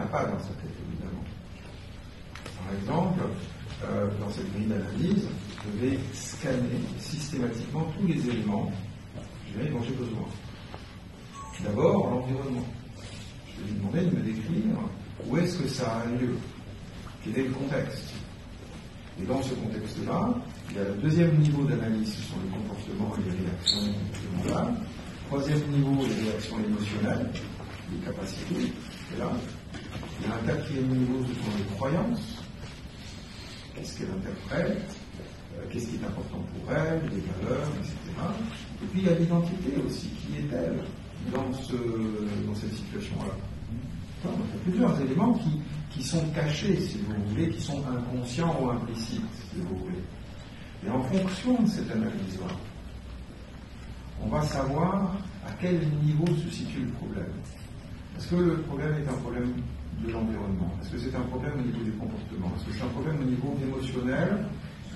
pas dans sa tête, évidemment. Par exemple, dans cette grille d'analyse, je vais scanner systématiquement tous les éléments dont j'ai besoin. D'abord, l'environnement. Je vais lui demander de me décrire où est-ce que ça a lieu, quel est le contexte. Et dans ce contexte-là, il y a le deuxième niveau d'analyse sur le comportement et les réactions mentales. Troisième niveau, les réactions émotionnelles, les capacités. Et là, il y a un quatrième niveau, ce sont les croyances. Qu'est-ce qu'elle interprète, qu'est-ce qui est important pour elle, les valeurs, etc. Et puis il y a l'identité aussi, qui est-elle dans cette situation-là. Il y a plusieurs éléments qui sont cachés, si vous voulez, qui sont inconscients ou implicites, si vous voulez. Et en fonction de cette analyse-là, on va savoir à quel niveau se situe le problème. Est-ce que le problème est un problème de l'environnement? Est-ce que c'est un problème au niveau du comportement? Est-ce que c'est un problème au niveau émotionnel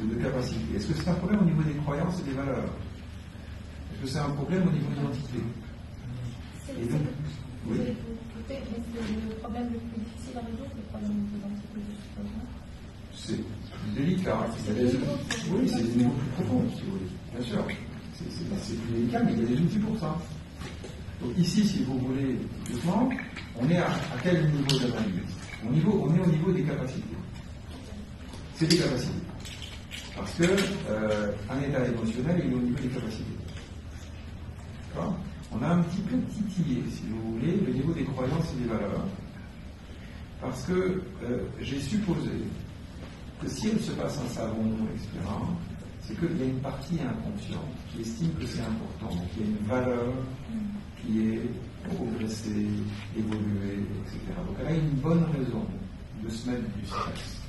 ou de capacité? Est-ce que c'est un problème au niveau des croyances et des valeurs? Est-ce que c'est un problème au niveau de l'identité? Et donc, oui. Le problème le plus difficile à résoudre, c'est le problème de l'identité, je suppose. C'est plus délicat. Oui, c'est des niveaux plus profonds, si vous voulez. Bien sûr. C'est plus délicat, mais il y a des outils pour ça. Donc ici, si vous voulez, justement, on est à quel niveau d'analyse? On est au niveau des capacités. C'est des capacités. Parce que un état émotionnel, il est au niveau des capacités. D'accord? On a un petit peu titillé, si vous voulez, le niveau des croyances et des valeurs. Parce que j'ai supposé que si il se passe un salon, etc., c'est qu'il y a une partie inconsciente qui estime que c'est important. Donc il y a une valeur qui est progresser, évoluer, etc. Donc elle a une bonne raison de se mettre du stress.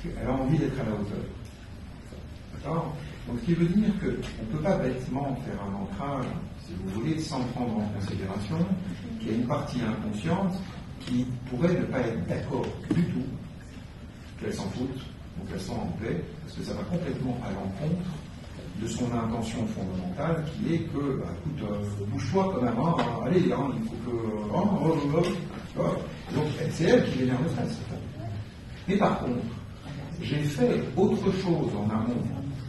Elle a envie d'être à la hauteur. D'accord? Donc ce qui veut dire qu'on ne peut pas bêtement faire un ancrage, si vous voulez, sans prendre en considération qu'il y a une partie inconsciente qui pourrait ne pas être d'accord du tout, qu'elle s'en fout, ou qu'elle soit en paix, parce que ça va complètement à l'encontre de son intention fondamentale qui est que, écoute, bouge-toi quand même, allez, il faut que... donc c'est elle qui génère le stress. Mais par contre, j'ai fait autre chose en amont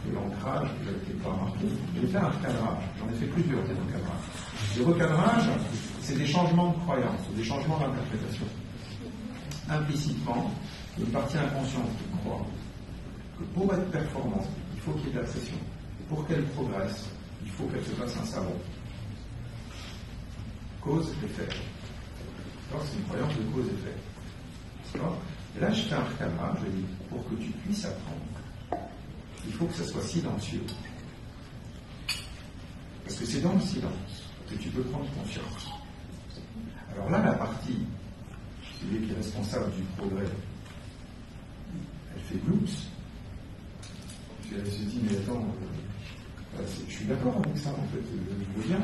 que l'ancrage, qui n'était pas marqué, j'ai fait un recadrage, j'en ai fait plusieurs des recadrages. Les recadrages, c'est des changements de croyance, des changements d'interprétation. Implicitement, une partie inconsciente qui croit que pour être performant, il faut qu'il y ait de la pression. Pour qu'elle progresse, il faut qu'elle se fasse un savon. Cause-effet. C'est une croyance de cause-effet. Et là, je fais un recadrage, je dis, pour que tu puisses apprendre, il faut que ça soit silencieux. Parce que c'est dans le silence que tu peux prendre conscience. Alors là, la partie, celui qui est responsable du progrès, elle fait bloops. Elle se dit, mais attends, je suis d'accord avec ça, en fait, je veux bien.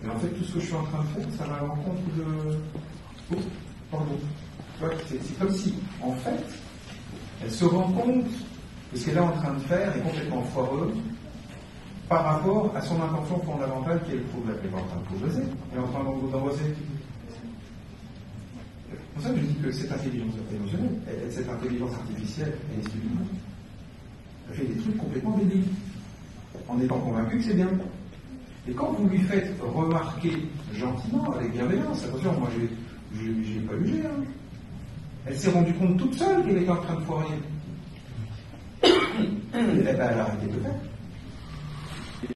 Mais en fait, tout ce que je suis en train de faire, ça va à l'encontre de... Oh, pardon. C'est comme si, en fait, elle se rend compte que ce qu'elle est en train de faire est complètement foireux par rapport à son intention fondamentale qui est le progrès. Elle est en train de progresser, elle est en train d'angoisser. C'est pour ça que je dis que cette intelligence émotionnelle, cette intelligence artificielle, elle est sublime. Elle fait des trucs complètement débiles, en étant convaincue que c'est bien. Et quand vous lui faites remarquer gentiment, avec bienveillance, attention, moi je l'ai pas jugé, elle s'est rendue compte toute seule qu'elle était en train de foirer. Elle a arrêté de faire.